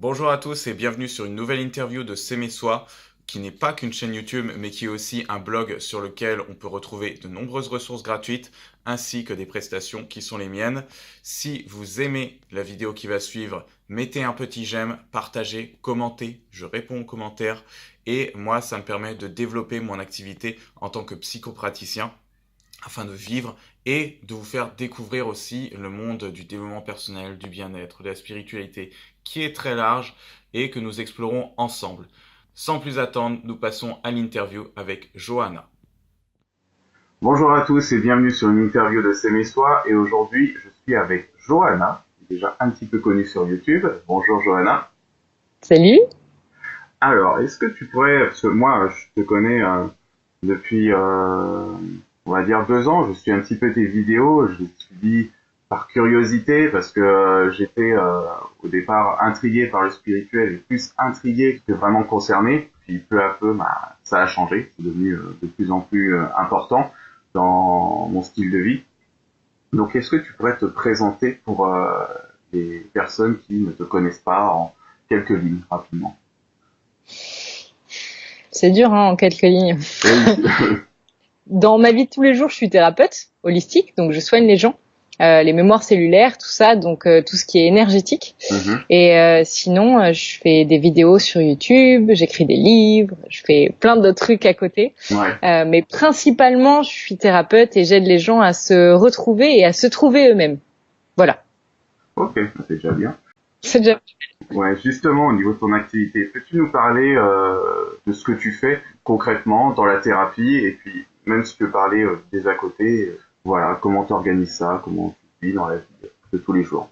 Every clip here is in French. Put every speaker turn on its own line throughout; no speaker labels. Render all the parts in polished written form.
Bonjour à tous et bienvenue sur une nouvelle interview de S'aimer soi, qui n'est pas qu'une chaîne YouTube, mais qui est aussi un blog sur lequel on peut retrouver de nombreuses ressources gratuites, ainsi que des prestations qui sont les miennes. Si vous aimez la vidéo qui va suivre, mettez un petit j'aime, partagez, commentez, je réponds aux commentaires, et moi ça me permet de développer mon activité en tant que psychopraticien, afin de vivre et de vous faire découvrir aussi le monde du développement personnel, du bien-être, de la spiritualité, qui est très large et que nous explorons ensemble. Sans plus attendre, nous passons à l'interview avec Johanna.
Bonjour à tous et bienvenue sur une interview de S'aimer soi. Et aujourd'hui, je suis avec Johanna, déjà un petit peu connue sur YouTube. Bonjour Johanna.
Salut.
Alors, est-ce que tu pourrais, parce que moi, je te connais depuis, on va dire 2 ans, je suis un petit peu tes vidéos, je les suivis par curiosité parce que j'étais au départ intrigué par le spirituel et plus intrigué que vraiment concerné. Puis peu à peu, ça a changé, c'est devenu de plus en plus important dans mon style de vie. Donc, est-ce que tu pourrais te présenter pour les personnes qui ne te connaissent pas en quelques lignes, rapidement?
C'est dur, en quelques lignes. Dans ma vie de tous les jours, je suis thérapeute holistique, donc je soigne les gens, les mémoires cellulaires, tout ça, donc tout ce qui est énergétique. Et sinon, je fais des vidéos sur YouTube, j'écris des livres, je fais plein d'autres trucs à côté.
Ouais.
Mais principalement, je suis thérapeute et j'aide les gens à se retrouver et à se trouver eux-mêmes. Voilà.
Ok, c'est déjà bien.
C'est déjà.
Ouais, justement, au niveau de ton activité, peux-tu nous parler de ce que tu fais concrètement dans la thérapie et puis même si tu peux parler des à côté, voilà, comment tu organises ça, comment tu vis dans la vie de tous les jours.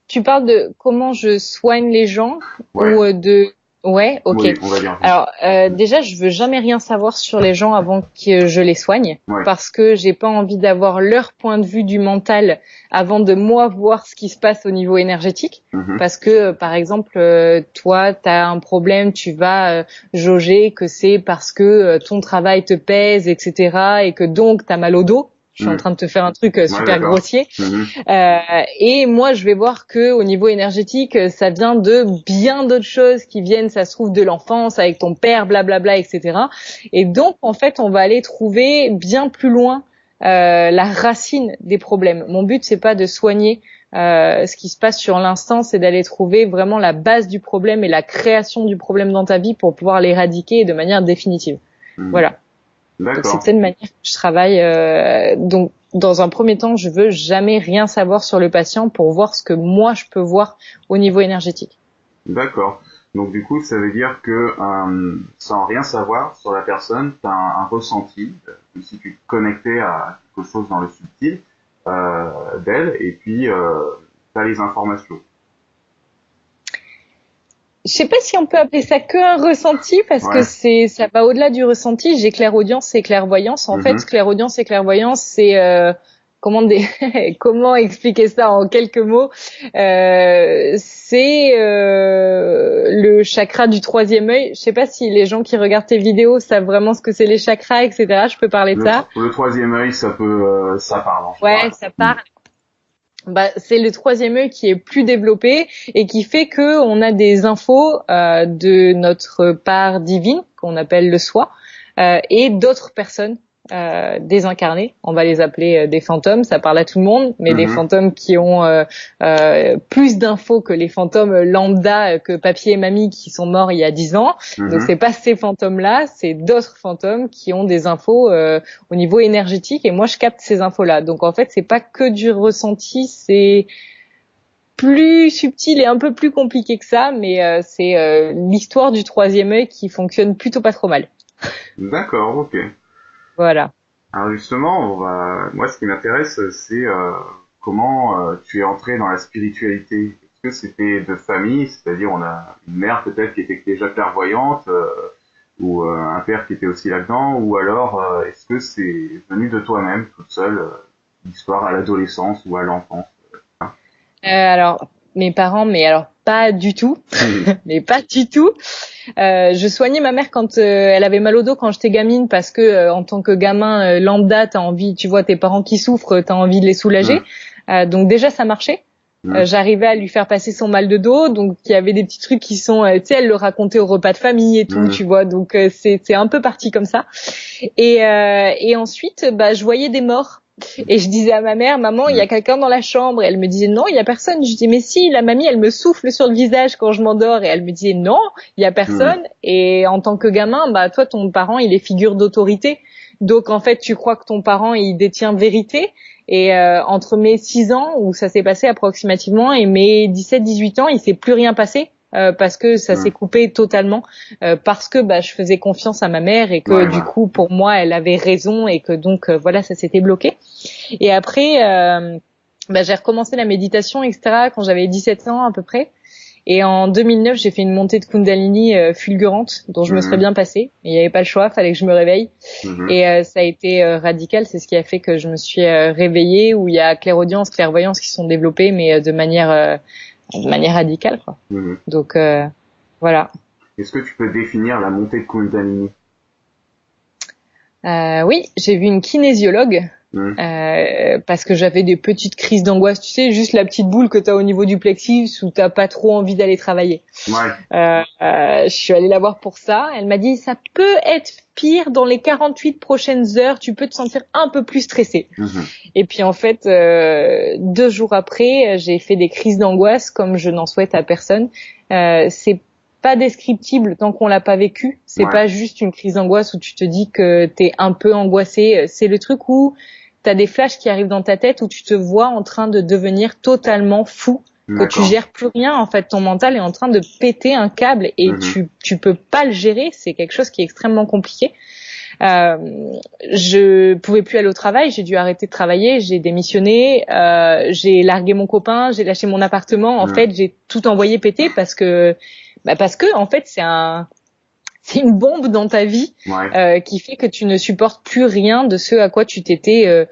Tu parles de comment je soigne les gens
Ouais.
ou de... Ouais, ok.
Oui, on va dire.
Alors déjà, je veux jamais rien savoir sur les gens avant que je les soigne,
Ouais.
parce que j'ai pas envie d'avoir leur point de vue du mental avant de moi voir ce qui se passe au niveau énergétique. Parce que par exemple, toi, t'as un problème, tu vas jauger que c'est parce que ton travail te pèse, etc., et que donc t'as mal au dos. Je suis en train de te faire un truc super
d'accord.
grossier. Et moi, je vais voir que au niveau énergétique, ça vient de bien d'autres choses qui viennent, ça se trouve de l'enfance avec ton père, blablabla, etc. Et donc, en fait, on va aller trouver bien plus loin la racine des problèmes. Mon but, c'est pas de soigner ce qui se passe sur l'instant, c'est d'aller trouver vraiment la base du problème et la création du problème dans ta vie pour pouvoir l'éradiquer de manière définitive. Voilà. Donc c'est de cette manière que je travaille. Donc dans un premier temps, je veux jamais rien savoir sur le patient pour voir ce que moi je peux voir au niveau énergétique.
D'accord. Donc du coup, ça veut dire que sans rien savoir sur la personne, tu as un ressenti, comme si tu te connectais à quelque chose dans le subtil d'elle, et puis tu as les informations.
Je sais pas si on peut appeler ça qu'un ressenti parce que ça va au-delà du ressenti. J'ai clairaudience et clairvoyance. En fait, clairaudience et clairvoyance, c'est comment expliquer ça en quelques mots. C'est le chakra du troisième œil. Je sais pas si les gens qui regardent tes vidéos savent vraiment ce que c'est les chakras, etc. Je peux parler de ça.
Le troisième œil, ça peut, ça parle. En général.
Ouais, ça parle. C'est le troisième œil qui est plus développé et qui fait que on a des infos de notre part divine qu'on appelle le soi et d'autres personnes désincarnées. On va les appeler des fantômes. Ça parle à tout le monde, mais des fantômes qui ont plus d'infos que les fantômes lambda que papier et mamie qui sont morts il y a 10 ans. Donc c'est pas ces fantômes-là, c'est d'autres fantômes qui ont des infos au niveau énergétique et moi je capte ces infos-là. Donc en fait c'est pas que du ressenti, c'est plus subtil et un peu plus compliqué que ça, mais c'est l'histoire du troisième œil qui fonctionne plutôt pas trop mal.
D'accord, ok.
Voilà.
Alors justement, moi ce qui m'intéresse, c'est comment tu es entré dans la spiritualité. Est-ce que c'était de famille, c'est-à-dire on a une mère peut-être qui était déjà clairvoyante, ou un père qui était aussi là-dedans, ou alors est-ce que c'est venu de toi-même, toute seule, l'histoire à l'adolescence ou à l'enfance?
Alors, mes parents, mais alors pas du tout, mais pas du tout. Je soignais ma mère quand elle avait mal au dos quand j'étais gamine parce que en tant que gamin lambda, t'as envie, tu vois tes parents qui souffrent, t'as envie de les soulager. Donc déjà ça marchait. J'arrivais à lui faire passer son mal de dos, donc il y avait des petits trucs qui sont, tu sais, elle le racontait au repas de famille et tout, tu vois, donc c'est un peu parti comme ça. Et ensuite, je voyais des morts. Et je disais à ma mère, maman, il y a quelqu'un dans la chambre. Et elle me disait, non, il y a personne. Je dis, mais si, la mamie, elle me souffle sur le visage quand je m'endors. Et elle me disait, non, il y a personne. Et en tant que gamin, toi, ton parent, il est figure d'autorité. Donc, en fait, tu crois que ton parent, il détient vérité. Et entre mes 6 ans, où ça s'est passé approximativement, et mes 17-18 ans, il s'est plus rien passé. Parce que ça s'est coupé totalement, parce que je faisais confiance à ma mère et que du coup pour moi elle avait raison et que donc voilà, ça s'était bloqué. Et après j'ai recommencé la méditation, etc. quand j'avais 17 ans à peu près. Et en 2009 j'ai fait une montée de Kundalini fulgurante dont je me serais bien passée. Il n'y avait pas le choix, fallait que je me réveille. Et ça a été radical, c'est ce qui a fait que je me suis réveillée, où il y a clairaudience, clairvoyance qui sont développées, mais de manière radicale, quoi. Donc voilà.
Est-ce que tu peux définir la montée de Kundalini?
Oui, j'ai vu une kinésiologue parce que j'avais des petites crises d'angoisse, tu sais, juste la petite boule que t'as au niveau du plexus où t'as pas trop envie d'aller travailler. Je suis allée la voir pour ça. Elle m'a dit, ça peut être pire dans les 48 prochaines heures, tu peux te sentir un peu plus stressé. Et puis en fait, 2 jours après, j'ai fait des crises d'angoisse comme je n'en souhaite à personne. C'est pas descriptible tant qu'on l'a pas vécu. C'est pas juste une crise d'angoisse où tu te dis que t'es un peu angoissé. C'est le truc où t'as des flashs qui arrivent dans ta tête où tu te vois en train de devenir totalement fou, que tu gères plus rien. En fait, ton mental est en train de péter un câble et tu peux pas le gérer. C'est quelque chose qui est extrêmement compliqué. Je pouvais plus aller au travail, j'ai dû arrêter de travailler, j'ai démissionné, j'ai largué mon copain, j'ai lâché mon appartement. En fait, j'ai tout envoyé péter parce que en fait c'est une bombe dans ta vie qui fait que tu ne supportes plus rien de ce à quoi tu t'étais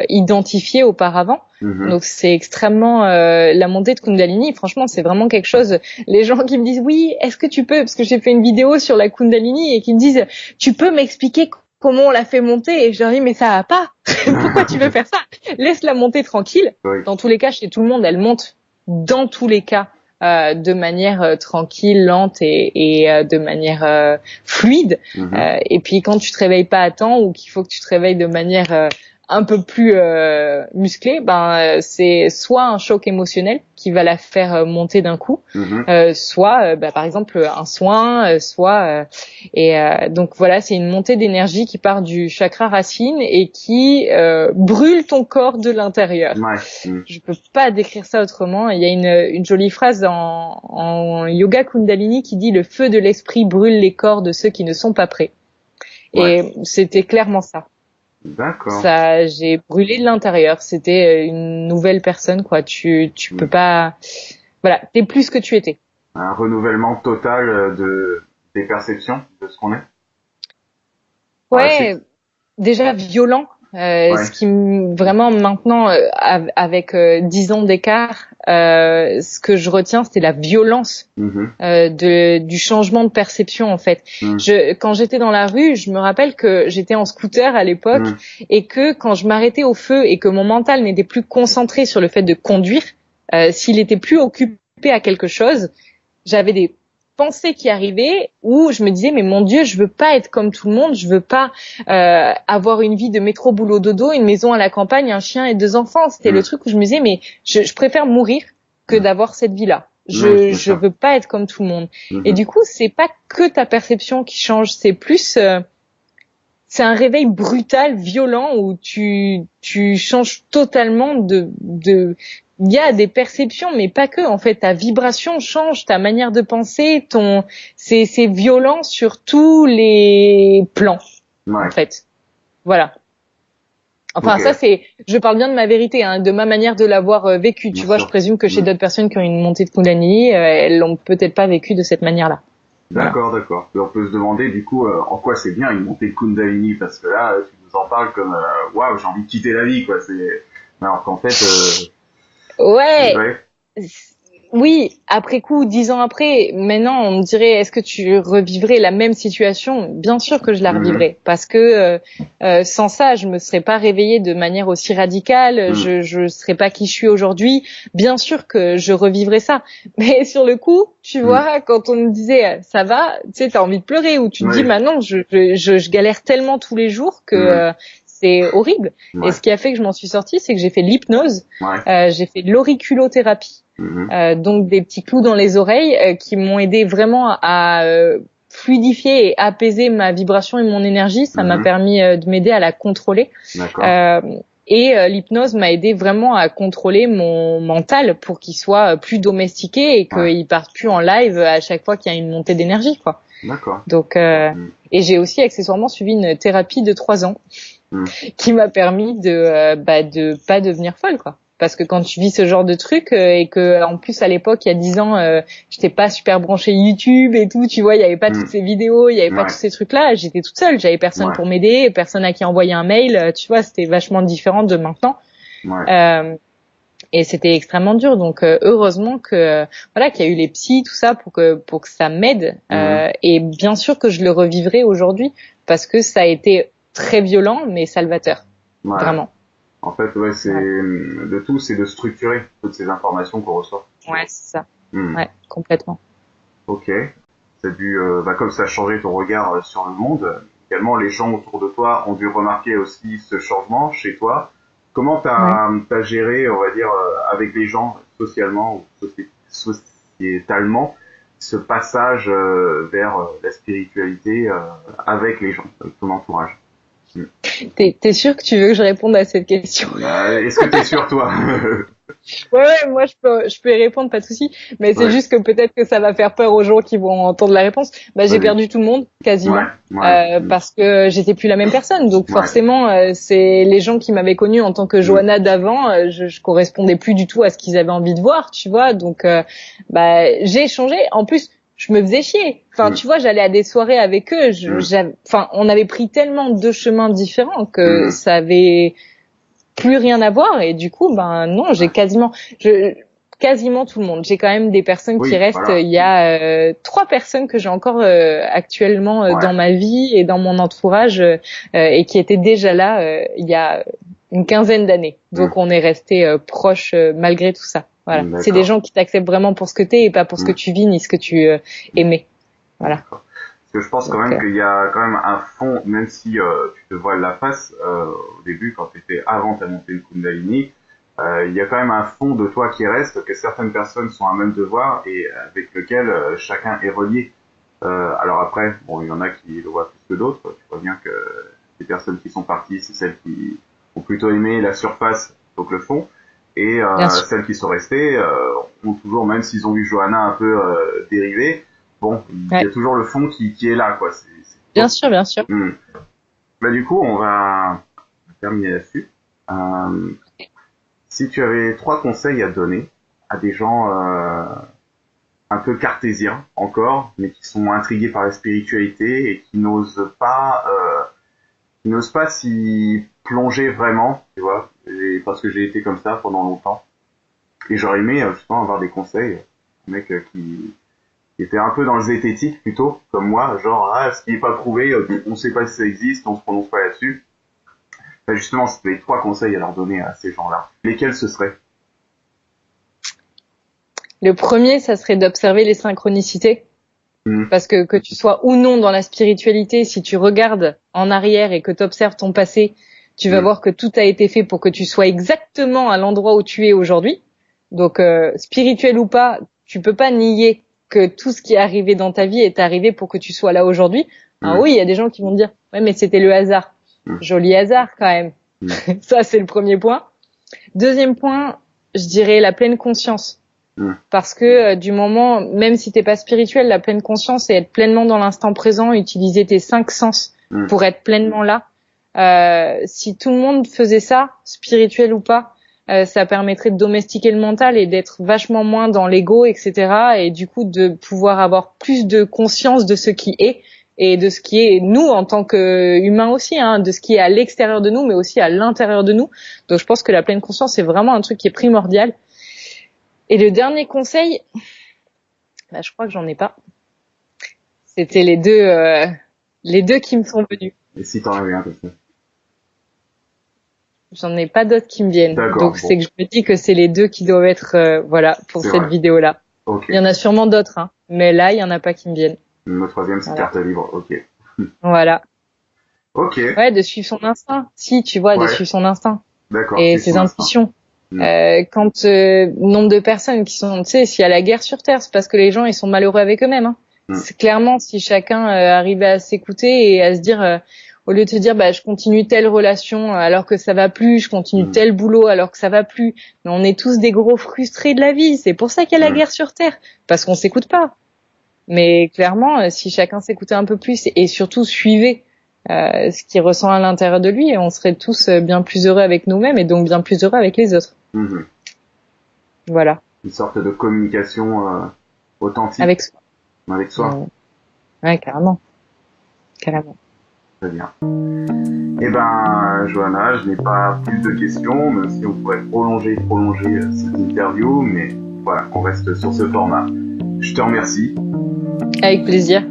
identifié auparavant. Donc c'est extrêmement la montée de Kundalini, franchement c'est vraiment quelque chose. Les gens qui me disent oui, est-ce que tu peux, parce que j'ai fait une vidéo sur la Kundalini et qui me disent tu peux m'expliquer comment on l'a fait monter, et je leur dis mais ça va pas. Pourquoi tu veux faire ça? Laisse-la monter tranquille. Dans tous les cas, chez tout le monde, elle monte dans tous les cas de manière tranquille, lente et de manière fluide. Et puis quand tu te réveilles pas à temps ou qu'il faut que tu te réveilles de manière un peu plus musclée, c'est soit un choc émotionnel qui va la faire monter d'un coup, soit par exemple un soin, donc voilà, c'est une montée d'énergie qui part du chakra racine et qui brûle ton corps de l'intérieur. Je peux pas décrire ça autrement. Il y a une jolie phrase en yoga Kundalini qui dit le feu de l'esprit brûle les corps de ceux qui ne sont pas prêts. Et c'était clairement ça.
D'accord.
Ça, j'ai brûlé de l'intérieur. C'était une nouvelle personne, quoi. Tu peux pas. Voilà, t'es plus ce que tu étais.
Un renouvellement total des perceptions de ce qu'on est.
Ouais, déjà violent. Ce qui vraiment maintenant, avec 10 ans d'écart, ce que je retiens, c'était la violence du changement de perception en fait. Quand j'étais dans la rue, je me rappelle que j'étais en scooter à l'époque et que quand je m'arrêtais au feu et que mon mental n'était plus concentré sur le fait de conduire, s'il était plus occupé à quelque chose, j'avais des pensées qui arrivaient où je me disais mais mon Dieu, je veux pas être comme tout le monde, je veux pas avoir une vie de métro boulot dodo, une maison à la campagne, un chien et 2 enfants. C'était le truc où je me disais mais je préfère mourir que d'avoir cette vie-là. Je veux pas être comme tout le monde. Et du coup, c'est pas que ta perception qui change, c'est plus c'est un réveil brutal, violent où tu changes totalement il y a des perceptions, mais pas que. En fait, ta vibration change, ta manière de penser, c'est violent sur tous les plans. En fait, voilà. Enfin, ça je parle bien de ma vérité, de ma manière de l'avoir vécu. Tu vois, je présume que chez d'autres personnes qui ont une montée de Kundalini, elles l'ont peut-être pas vécu de cette manière-là.
D'accord, voilà. D'accord. On peut se demander du coup en quoi c'est bien une montée de Kundalini, parce que là, tu nous en parles comme waouh, j'ai envie de quitter la vie, quoi. Alors qu'en fait.
oui, après coup, 10 ans après, maintenant, on me dirait, est-ce que tu revivrais la même situation? Bien sûr que je la revivrais, parce que sans ça, je me serais pas réveillée de manière aussi radicale, je serais pas qui je suis aujourd'hui. Bien sûr que je revivrais ça, mais sur le coup, tu vois, quand on me disait ça va, tu sais, t'as envie de pleurer, ou tu te dis, maintenant, je galère tellement tous les jours que c'est horrible. Et ce qui a fait que je m'en suis sortie, c'est que j'ai fait de l'hypnose, j'ai fait de l'auriculothérapie. Donc des petits clous dans les oreilles qui m'ont aidé vraiment à fluidifier et apaiser ma vibration et mon énergie. Ça m'a permis de m'aider à la contrôler. Et l'hypnose m'a aidé vraiment à contrôler mon mental pour qu'il soit plus domestiqué et qu'il parte plus en live à chaque fois qu'il y a une montée d'énergie, quoi. Donc et j'ai aussi accessoirement suivi une thérapie de 3 ans qui m'a permis de pas devenir folle, quoi. Parce que quand tu vis ce genre de truc et que en plus à l'époque il y a 10 ans j'étais pas super branchée YouTube et tout, tu vois, il y avait pas toutes ces vidéos, il y avait pas tous ces trucs là, j'étais toute seule, j'avais personne pour m'aider, personne à qui envoyer un mail, tu vois, c'était vachement différent de maintenant. Et c'était extrêmement dur, donc heureusement que voilà qu'il y a eu les psys, tout ça pour que ça m'aide et bien sûr que je le revivrai aujourd'hui parce que ça a été très violent mais salvateur. Vraiment.
En fait, c'est de tout, c'est de structurer toutes ces informations qu'on reçoit.
Ouais, c'est ça. Ouais, complètement.
Ok. Ça a dû, comme ça a changé ton regard sur le monde. Également, les gens autour de toi ont dû remarquer aussi ce changement chez toi. Comment t'as géré, on va dire, avec les gens, socialement ou sociétalement, ce passage vers la spiritualité avec les gens, avec ton entourage?
T'es sûr que tu veux que je réponde à cette question?
Est-ce que t'es sûr, toi?
Ouais, moi je peux y répondre, pas de souci. Mais c'est juste que peut-être que ça va faire peur aux gens qui vont entendre la réponse. J'ai perdu tout le monde quasiment parce que j'étais plus la même personne. Donc forcément, c'est les gens qui m'avaient connue en tant que Johanna d'avant. Je correspondais plus du tout à ce qu'ils avaient envie de voir, tu vois. Donc j'ai changé. En plus, je me faisais chier. Enfin, tu vois, j'allais à des soirées avec eux. On avait pris tellement de chemins différents que ça avait plus rien à voir. Et du coup, non, j'ai quasiment tout le monde. J'ai quand même des personnes qui restent. Voilà. Il y a 3 personnes que j'ai encore actuellement dans ma vie et dans mon entourage et qui étaient déjà là il y a une quinzaine d'années. Donc on est resté proches malgré tout ça. Voilà, c'est des gens qui t'acceptent vraiment pour ce que t'es et pas pour ce que tu vis ni ce que tu aimais. Voilà.
Parce que je pense quand même qu'il y a quand même un fond, même si tu te voiles la face au début quand t'étais avant ta montée de Kundalini, il y a quand même un fond de toi qui reste, que certaines personnes sont à même de voir et avec lequel chacun est relié. Alors après, il y en a qui le voient plus que d'autres. Tu vois bien que les personnes qui sont parties, c'est celles qui ont plutôt aimé la surface plutôt que le fond. Et celles qui sont restées ont toujours, même s'ils ont vu Johanna un peu dériver, il y a toujours le fond qui est là, quoi.
Bien sûr, bien sûr.
Du coup, on va terminer là-dessus. Si tu avais 3 conseils à donner à des gens un peu cartésiens encore, mais qui sont intrigués par la spiritualité et qui n'osent pas s'y plonger vraiment, tu vois, parce que j'ai été comme ça pendant longtemps. Et j'aurais aimé justement avoir des conseils, un mec qui était un peu dans le zététique plutôt, comme moi, genre ce qui est pas prouvé, on sait pas si ça existe, on se prononce pas là-dessus. Justement, c'était les 3 conseils à leur donner à ces gens-là. Lesquels ce seraient?
Le premier, ça serait d'observer les synchronicités. Parce que tu sois ou non dans la spiritualité, si tu regardes en arrière et que tu observes ton passé, tu vas voir que tout a été fait pour que tu sois exactement à l'endroit où tu es aujourd'hui. Donc spirituel ou pas, tu peux pas nier que tout ce qui est arrivé dans ta vie est arrivé pour que tu sois là aujourd'hui. Alors oui, il y a des gens qui vont dire ouais, mais c'était le hasard. Joli hasard quand même. Ça c'est le premier point. Deuxième point, je dirais la pleine conscience. Parce que du moment, même si t'es pas spirituel, la pleine conscience c'est être pleinement dans l'instant présent, utiliser tes 5 sens pour être pleinement là. Si tout le monde faisait ça, spirituel ou pas, ça permettrait de domestiquer le mental et d'être vachement moins dans l'ego, etc. Et du coup de pouvoir avoir plus de conscience de ce qui est et de ce qui est nous en tant qu'humains aussi, de ce qui est à l'extérieur de nous, mais aussi à l'intérieur de nous. Donc je pense que la pleine conscience c'est vraiment un truc qui est primordial. Et le dernier conseil, bah, je crois que j'en ai pas. C'était les deux qui me sont venus.
Et si t'en avais un, comme ça.
J'en ai pas d'autres qui me viennent.
D'accord,
Donc
bon.
c'est que je me dis que c'est les deux qui doivent être voilà pour
C'est
cette
vrai.
vidéo-là.
Ok.
Il y en a sûrement d'autres, hein, mais là il y en a pas qui me viennent.
Le troisième, c'est
Voilà.
carte libre. Ok.
Voilà.
Ok.
Ouais, de suivre son instinct. Si tu vois, de
Ouais.
suivre son instinct
D'accord.
et
c'est
ses
son instinct.
intuitions.
Mm.
Quand nombre de personnes qui sont, tu sais, s'il y a la guerre sur Terre, c'est parce que les gens ils sont malheureux avec eux-mêmes. Hein. C'est clairement si chacun arrivait à s'écouter et à se dire, au lieu de se dire, bah je continue telle relation alors que ça va plus, je continue tel boulot alors que ça va plus. Mais on est tous des gros frustrés de la vie. C'est pour ça qu'il y a la guerre sur Terre, parce qu'on s'écoute pas. Mais clairement, si chacun s'écoutait un peu plus et surtout suivait ce qu'il ressent à l'intérieur de lui, on serait tous bien plus heureux avec nous-mêmes et donc bien plus heureux avec les autres.
Mhm.
Voilà.
Une sorte de communication authentique
Avec soi.
avec soi.
Ouais, carrément. Carrément.
Très bien. Eh ben, Johanna, je n'ai pas plus de questions, même si on pourrait prolonger cette interview, mais voilà, on reste sur ce format. Je te remercie.
Avec plaisir.